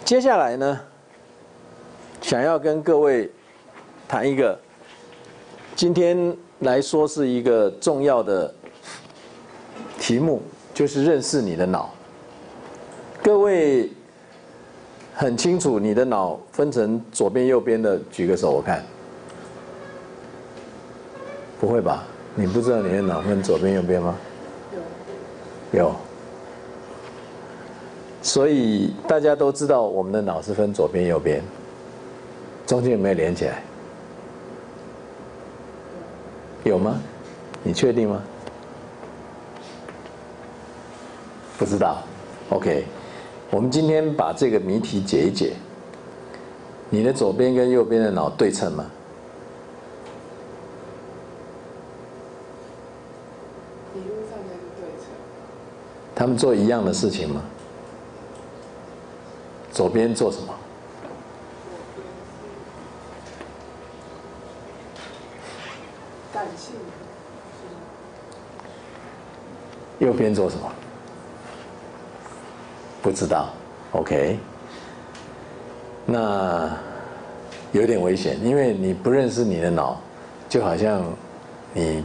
接下来呢，想要跟各位谈一个，今天来说是一个重要的题目，就是认识你的脑。各位很清楚你的脑分成左边右边的，举个手我看。不会吧？你不知道你的脑分左边右边吗？有。所以大家都知道我们的脑是分左边右边，中间有没有连起来？有吗？你确定吗？不知道。OK， 我们今天把这个谜题解一解。你的左边跟右边的脑对称吗？理论上应该是对称。他们做一样的事情吗？左边做什么？感性。右边做什么？不知道。OK。那有点危险，因为你不认识你的脑，就好像你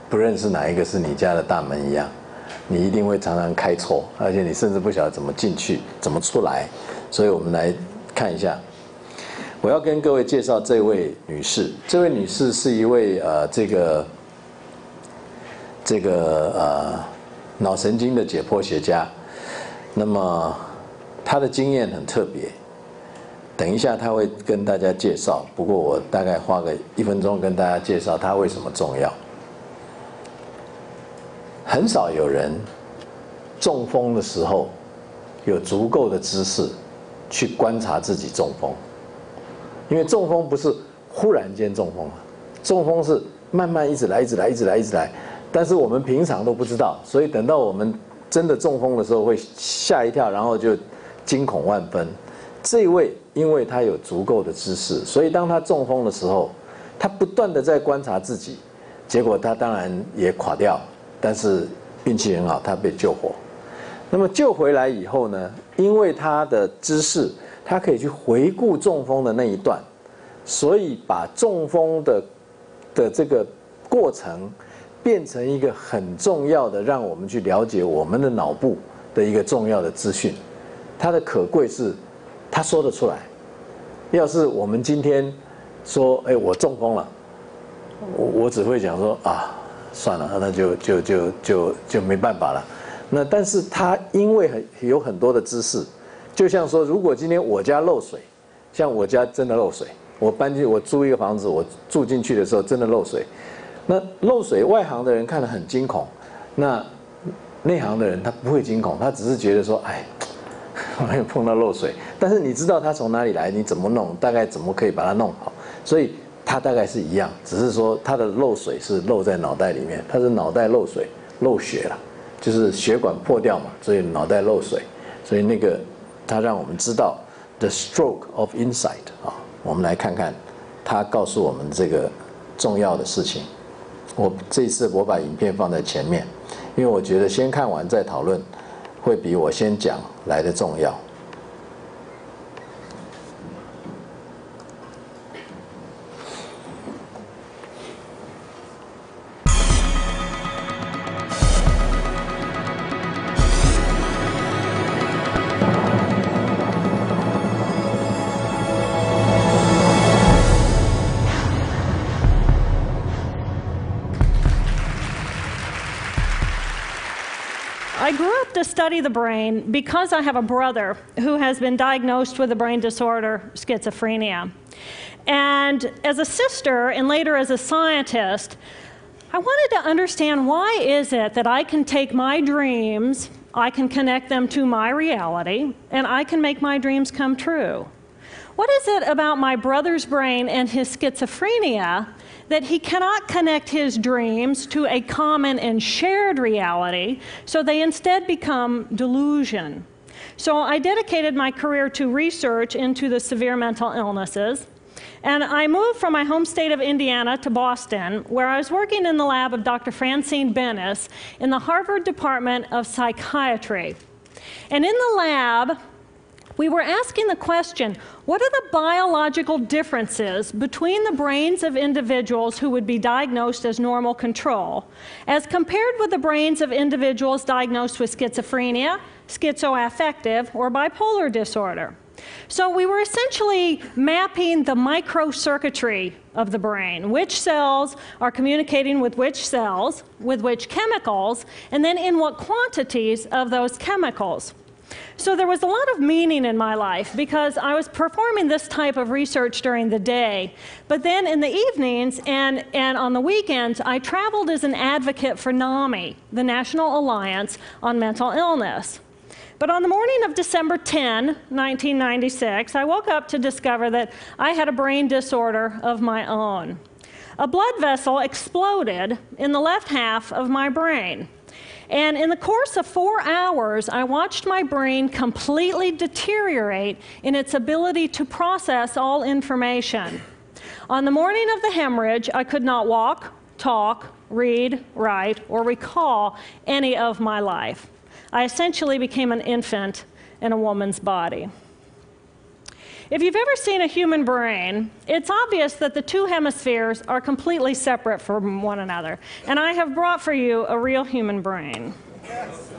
不认识哪一个是你家的大门一样，你一定会常常开错，而且你甚至不晓得怎么进去，怎么出来。所以我们来看一下，我要跟各位介绍这位女士。这位女士是一位脑神经的解剖学家。那么她的经验很特别，等一下她会跟大家介绍。不过我大概花个1分钟跟大家介绍她为什么重要。很少有人中风的时候有足够的知识去观察自己中风，因为中风不是忽然间中风，中风是慢慢一直来，但是我们平常都不知道，所以等到我们真的中风的时候会吓一跳，然后就惊恐万分。这一位因为他有足够的知识，所以当他中风的时候，他不断的在观察自己，结果他当然也垮掉，但是运气很好，他被救活。那么救回来以后呢，因为他的知识，他可以去回顾中风的那一段，所以把中风的这个过程变成一个很重要的，让我们去了解我们的脑部的一个重要的资讯。它的可贵是，他说得出来。要是我们今天说，我中风了，我只会讲说啊，算了，那就没办法了。那但是他因为有很多的知识，就像说，如果今天我家漏水，像我家真的漏水，我租一个房子，我住进去的时候真的漏水，那漏水外行的人看得很惊恐，那内行的人他不会惊恐，他只是觉得说，我没有碰到漏水，但是你知道它从哪里来，你怎么弄，大概怎么可以把它弄好，所以它大概是一样，只是说它的漏水是漏在脑袋里面，它是脑袋漏水漏血了。就是血管破掉嘛，所以脑袋漏水，所以那个他让我们知道 the stroke of insight 啊，我们来看看他告诉我们这个重要的事情。这一次我把影片放在前面，因为我觉得先看完再讨论，会比我先讲来的重要。I grew up to study the brain because I have a brother who has been diagnosed with a brain disorder, schizophrenia. And as a sister and later as a scientist, I wanted to understand why is it that I can take my dreams, I can connect them to my reality, and I can make my dreams come true. What is it about my brother's brain and his schizophrenia that he cannot connect his dreams to a common and shared reality, so they instead become delusion? So I dedicated my career to research into the severe mental illnesses, and I moved from my home state of Indiana to Boston, where I was working in the lab of Dr. Francine Bennis in the Harvard Department of Psychiatry. And in the lab, We were asking the question, what are the biological differences between the brains of individuals who would be diagnosed as normal control as compared with the brains of individuals diagnosed with schizophrenia, schizoaffective, or bipolar disorder? So we were essentially mapping the microcircuitry of the brain, which cells are communicating with which cells, with which chemicals, and then in what quantities of those chemicals. So there was a lot of meaning in my life because I was performing this type of research during the day. But then in the evenings and on the weekends, I traveled as an advocate for NAMI, the National Alliance on Mental Illness. But on the morning of December 10, 1996, I woke up to discover that I had a brain disorder of my own. A blood vessel exploded in the left half of my brain. And in the course of 4 hours, I watched my brain completely deteriorate in its ability to process all information. On the morning of the hemorrhage, I could not walk, talk, read, write, or recall any of my life. I essentially became an infant in a woman's body. If you've ever seen a human brain, it's obvious that the two hemispheres are completely separate from one another. And I have brought for you a real human brain. Yes.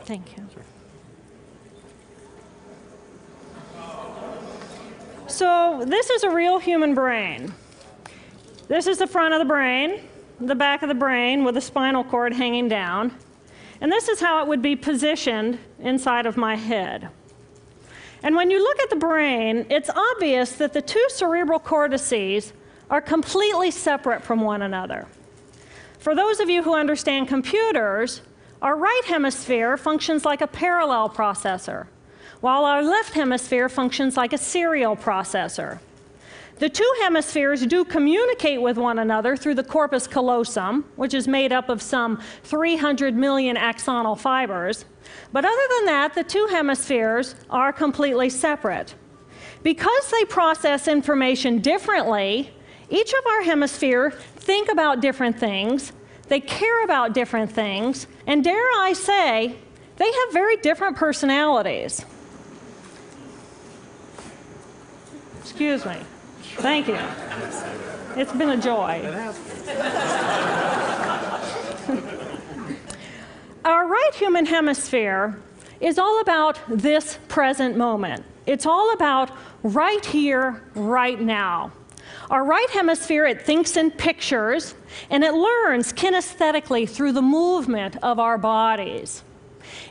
Thank you. So this is a real human brain. This is the front of the brain, the back of the brain with the spinal cord hanging down. And this is how it would be positioned inside of my head. And when you look at the brain, it's obvious that the two cerebral cortices are completely separate from one another. For those of you who understand computers, our right hemisphere functions like a parallel processor, while our left hemisphere functions like a serial processor. The two hemispheres do communicate with one another through the corpus callosum, which is made up of some 300 million axonal fibers. But other than that, the two hemispheres are completely separate. Because they process information differently, each of our hemispheres think about different things, they care about different things, and dare I say, they have very different personalities. Excuse me. Thank you. It's been a joy. Our right human hemisphere is all about this present moment. It's all about right here, right now. Our right hemisphere, it thinks in pictures, and it learns kinesthetically through the movement of our bodies.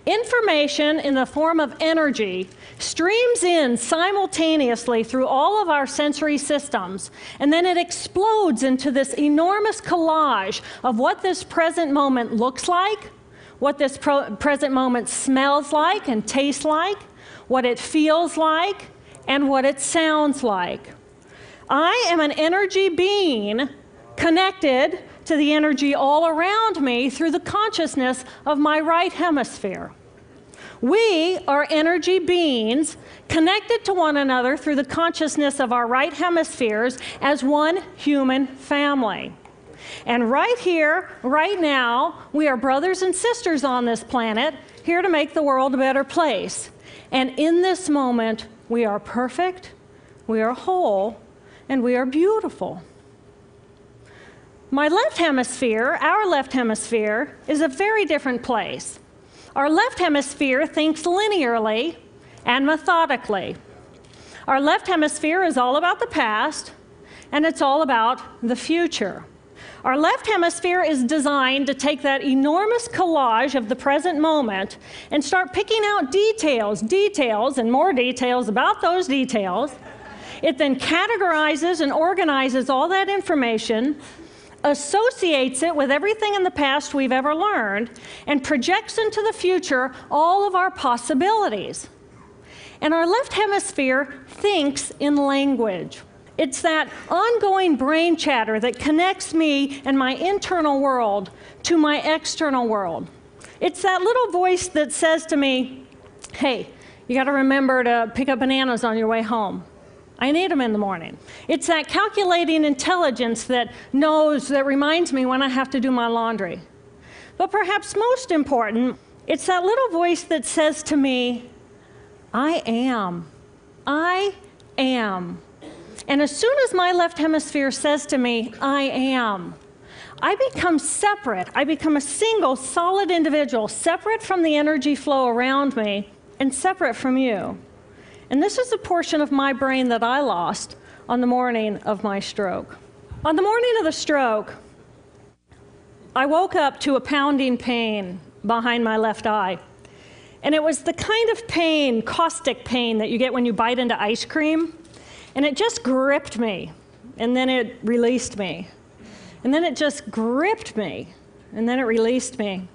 Information in the form of energy streams in simultaneously through all of our sensory systems, and then it explodes into this enormous collage of what this present moment looks like, what this present moment smells like and tastes like, what it feels like, and what it sounds like. I am an energy being connected to the energy all around me through the consciousness of my right hemisphere. We are energy beings connected to one another through the consciousness of our right hemispheres as one human family. And right here, right now, we are brothers and sisters on this planet, here to make the world a better place. And in this moment, we are perfect, we are whole, and we are beautiful. My left hemisphere, our left hemisphere, is a very different place. Our left hemisphere thinks linearly and methodically. Our left hemisphere is all about the past, and it's all about the future. Our left hemisphere is designed to take that enormous collage of the present moment and start picking out details, and more details about those details. It then categorizes and organizes all that information, associates it with everything in the past we've ever learned, and projects into the future all of our possibilities. And our left hemisphere thinks in language. It's that ongoing brain chatter that connects me and my internal world to my external world. It's that little voice that says to me, hey, you got to remember to pick up bananas on your way home. I need them in the morning. It's that calculating intelligence that reminds me when I have to do my laundry. But perhaps most important, it's that little voice that says to me, I am. I am. And as soon as my left hemisphere says to me, I am, I become separate. I become a single, solid individual, separate from the energy flow around me and separate from you. And this is a portion of my brain that I lost on the morning of my stroke. On the morning of the stroke, I woke up to a pounding pain behind my left eye. And it was the kind of pain, caustic pain, that you get when you bite into ice cream. And it just gripped me, and then it released me. And then it just gripped me, and then it released me.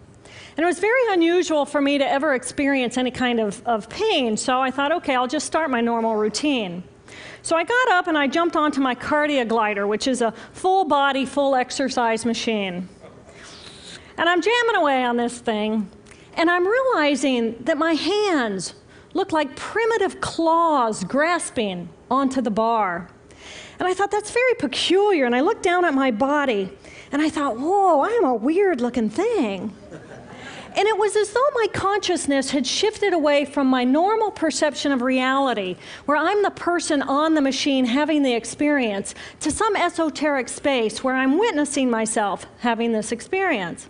And it was very unusual for me to ever experience any kind of pain, so I thought, okay, I'll just start my normal routine. So I got up and I jumped onto my cardio glider, which is a full body, full exercise machine. And I'm jamming away on this thing, and I'm realizing that my hands look like primitive claws grasping onto the bar. And I thought, that's very peculiar. And I looked down at my body, and I thought, whoa, I am a weird-looking thing. And it was as though my consciousness had shifted away from my normal perception of reality, where I'm the person on the machine having the experience, to some esoteric space where I'm witnessing myself having this experience.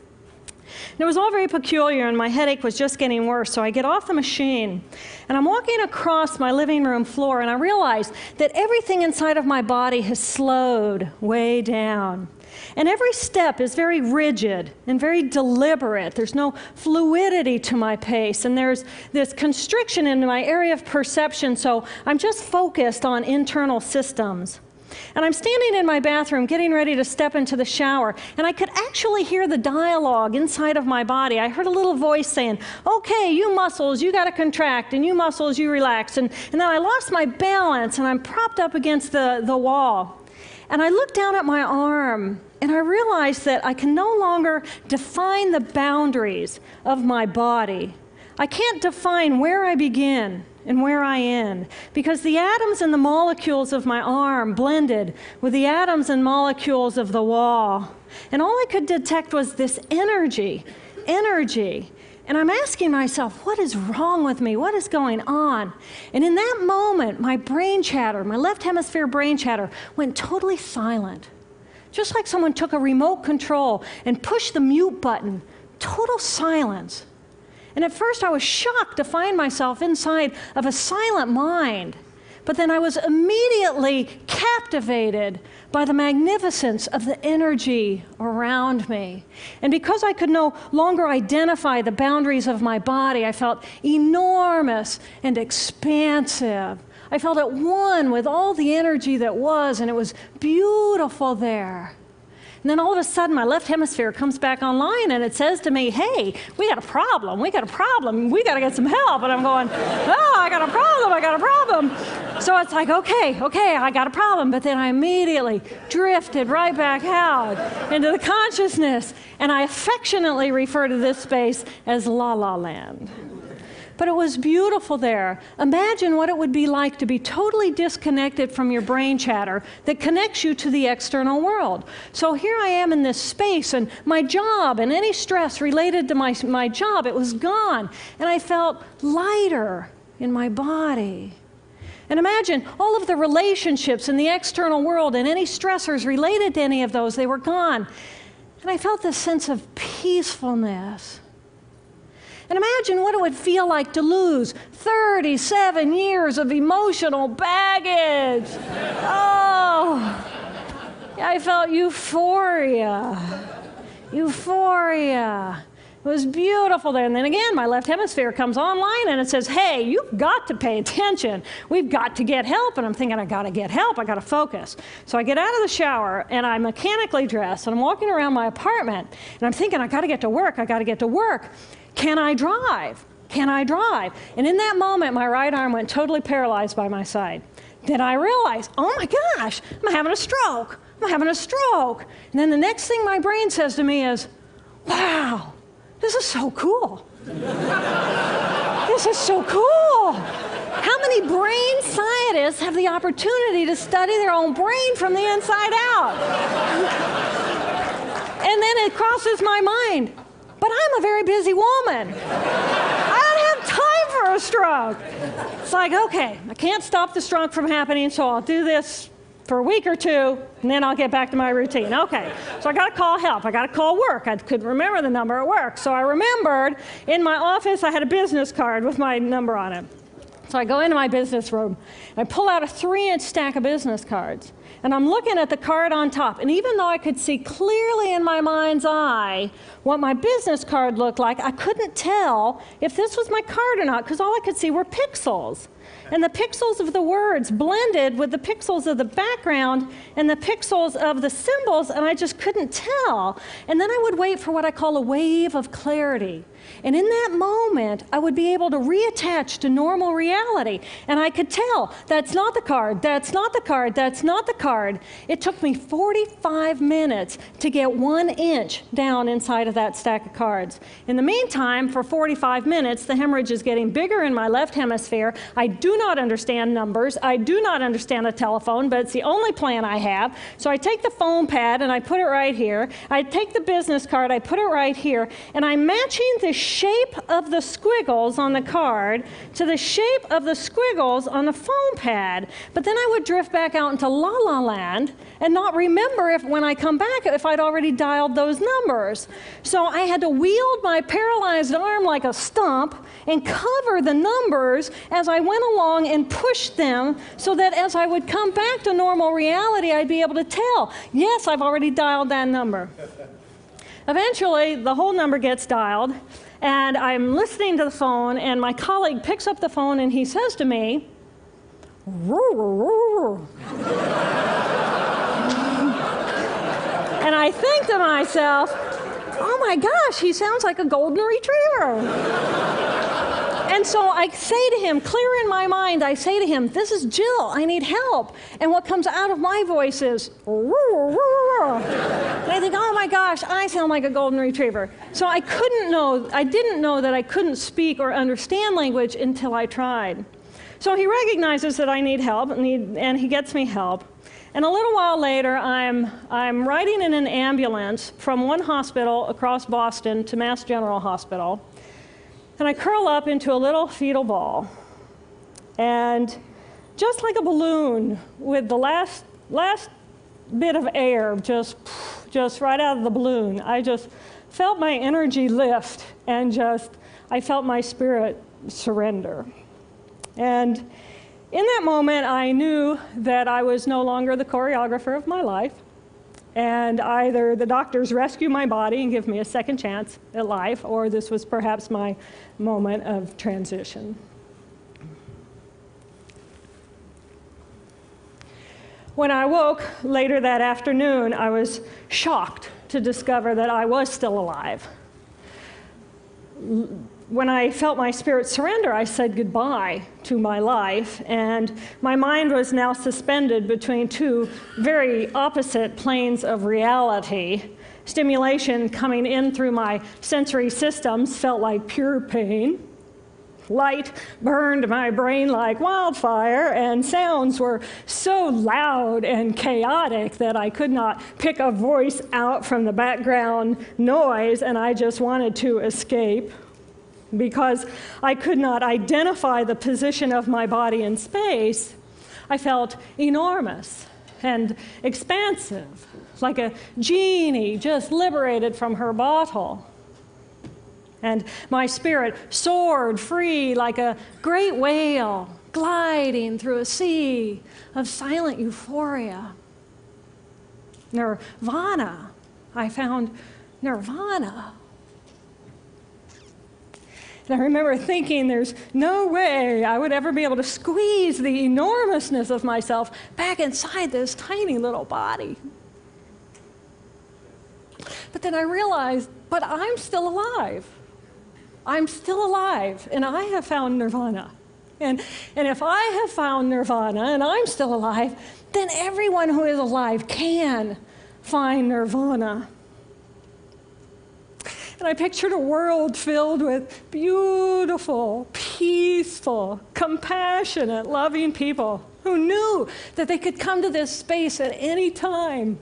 And it was all very peculiar, and my headache was just getting worse, so I get off the machine, and I'm walking across my living room floor, and I realize that everything inside of my body has slowed way down. And every step is very rigid and very deliberate. There's no fluidity to my pace, and there's this constriction in my area of perception, so I'm just focused on internal systems. And I'm standing in my bathroom getting ready to step into the shower, and I could actually hear the dialogue inside of my body. I heard a little voice saying, okay, you muscles, you got to contract, and you muscles, you relax. And then I lost my balance, and I'm propped up against the wall. And I looked down at my arm, and I realized that I can no longer define the boundaries of my body. I can't define where I begin and where I end, because the atoms and the molecules of my arm blended with the atoms and molecules of the wall. And all I could detect was this energy. And I'm asking myself, what is wrong with me? What is going on? And in that moment, my brain chatter, my left hemisphere brain chatter, went totally silent. Just like someone took a remote control and pushed the mute button. Total silence. And at first I was shocked to find myself inside of a silent mind. But then I was immediately captivated by the magnificence of the energy around me. And because I could no longer identify the boundaries of my body, I felt enormous and expansive. I felt at one with all the energy that was, and it was beautiful there. And then all of a sudden, my left hemisphere comes back online, and it says to me, hey, we got a problem, we got to get some help. And I'm going, oh, I got a problem. So it's like, okay, I got a problem. But then I immediately drifted right back out into the consciousness, and I affectionately refer to this space as La La Land. But it was beautiful there. Imagine what it would be like to be totally disconnected from your brain chatter that connects you to the external world. So here I am in this space, and my job and any stress related to my job, it was gone. And I felt lighter in my body. And imagine all of the relationships in the external world and any stressors related to any of those, they were gone. And I felt this sense of peacefulness. And imagine what it would feel like to lose 37 years of emotional baggage. Oh, I felt euphoria. It was beautiful there. And then again, my left hemisphere comes online, and it says, hey, you've got to pay attention. We've got to get help. And I'm thinking, I got to get help. I got to focus. So I get out of the shower, and I mechanically dress, and I'm walking around my apartment, and I'm thinking, I got to get to work. Can I drive? And in that moment, my right arm went totally paralyzed by my side. Then I realized, oh my gosh, I'm having a stroke. And then the next thing my brain says to me is, wow, this is so cool. How many brain scientists have the opportunity to study their own brain from the inside out? And then it crosses my mind, but I'm a very busy woman. I don't have time for a stroke. It's like, okay, I can't stop the stroke from happening, so I'll do this for a week or two, and then I'll get back to my routine. Okay, so I got to call help. I got to call work. I couldn't remember the number at work. So I remembered in my office I had a business card with my number on it. So I go into my business room, and I pull out a 3-inch stack of business cards, and I'm looking at the card on top. And even though I could see clearly in my mind's eye what my business card looked like, I couldn't tell if this was my card or not, because all I could see were pixels. And the pixels of the words blended with the pixels of the background and the pixels of the symbols, and I just couldn't tell. And then I would wait for what I call a wave of clarity. And in that moment, I would be able to reattach to normal reality. And I could tell, that's not the card, that's not the card, that's not the card. It took me 45 minutes to get 1 inch down inside of that stack of cards. In the meantime, for 45 minutes, the hemorrhage is getting bigger in my left hemisphere. I do not understand numbers. I do not understand a telephone, but it's the only plan I have. So I take the foam pad and I put it right here. I take the business card, I put it right here, and I'm matching the shape of the squiggles on the card to the shape of the squiggles on the foam pad. But then I would drift back out into la la land and not remember if when I come back if I'd already dialed those numbers. So I had to wield my paralyzed arm like a stump and cover the numbers as I went along and push them so that as I would come back to normal reality, I'd be able to tell, yes, I've already dialed that number. Eventually, the whole number gets dialed, and I'm listening to the phone, and my colleague picks up the phone, and he says to me, and I think to myself, oh my gosh, he sounds like a golden retriever. And so I say to him, clear in my mind, I say to him, this is Jill, I need help. And what comes out of my voice is, and I think, oh my gosh, I sound like a golden retriever. So I didn't know that I couldn't speak or understand language until I tried. So he recognizes that I need help, and he gets me help. And a little while later, I'm riding in an ambulance from one hospital across Boston to Mass General Hospital. And I curl up into a little fetal ball. And just like a balloon with the last bit of air just right out of the balloon, I just felt my energy lift and I felt my spirit surrender. And in that moment, I knew that I was no longer the choreographer of my life. And either the doctors rescue my body and give me a second chance at life, or this was perhaps my moment of transition. When I woke later that afternoon, I was shocked to discover that I was still alive. When I felt my spirit surrender, I said goodbye to my life, and my mind was now suspended between two very opposite planes of reality. Stimulation coming in through my sensory systems felt like pure pain. Light burned my brain like wildfire, and sounds were so loud and chaotic that I could not pick a voice out from the background noise, and I just wanted to escape. Because I could not identify the position of my body in space, I felt enormous and expansive, like a genie just liberated from her bottle. And my spirit soared free like a great whale gliding through a sea of silent euphoria. Nirvana. I found nirvana. And I remember thinking there's no way I would ever be able to squeeze the enormousness of myself back inside this tiny little body. But then I realized, but I'm still alive. I'm still alive, and I have found nirvana. And if I have found nirvana and I'm still alive, then everyone who is alive can find nirvana. And I pictured a world filled with beautiful, peaceful, compassionate, loving people who knew that they could come to this space at any time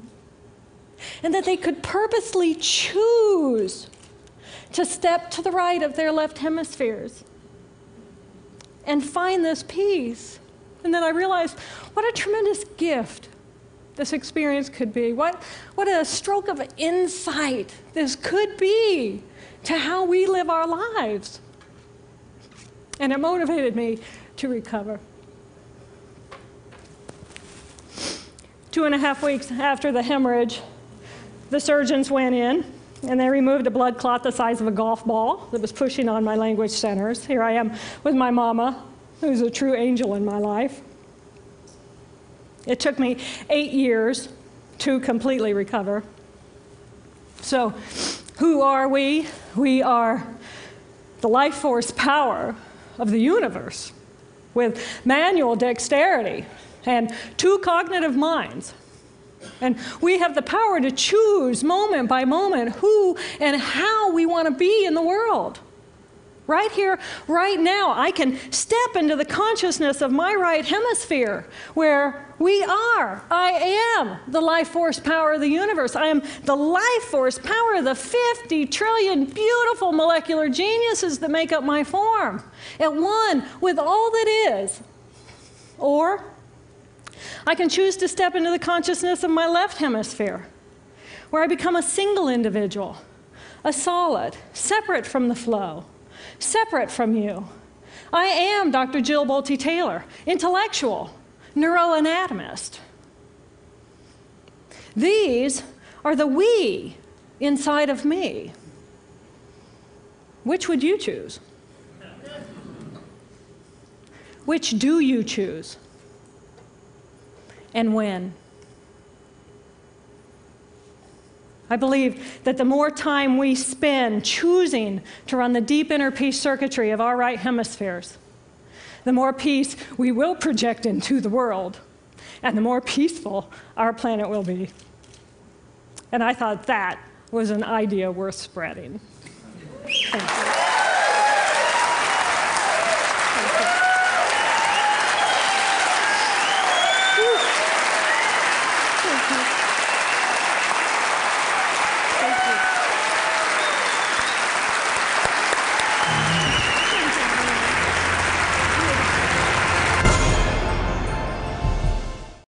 and that they could purposely choose to step to the right of their left hemispheres and find this peace. And then I realized what a tremendous gift this experience could be. What a stroke of insight this could be to how we live our lives. And it motivated me to recover. 2.5 weeks after the hemorrhage, the surgeons went in and they removed a blood clot the size of a golf ball that was pushing on my language centers. Here I am with my mama, who's a true angel in my life. It took me 8 years to completely recover. So, who are we? We are the life force power of the universe with manual dexterity and 2 cognitive minds. And we have the power to choose moment by moment who and how we want to be in the world. Right here, right now, I can step into the consciousness of my right hemisphere where I am the life force power of the universe. I am the life force power of the 50 trillion beautiful molecular geniuses that make up my form, at one with all that is. Or I can choose to step into the consciousness of my left hemisphere, where I become a single individual, a solid, separate from the flow, separate from you. I am Dr. Gill Bolte Taylor, intellectual, neuroanatomist. These are the we inside of me. Which would you choose? Which do you choose? And when? I believe that the more time we spend choosing to run the deep inner peace circuitry of our right hemispheres, the more peace we will project into the world, and the more peaceful our planet will be. And I thought that was an idea worth spreading. Thank you.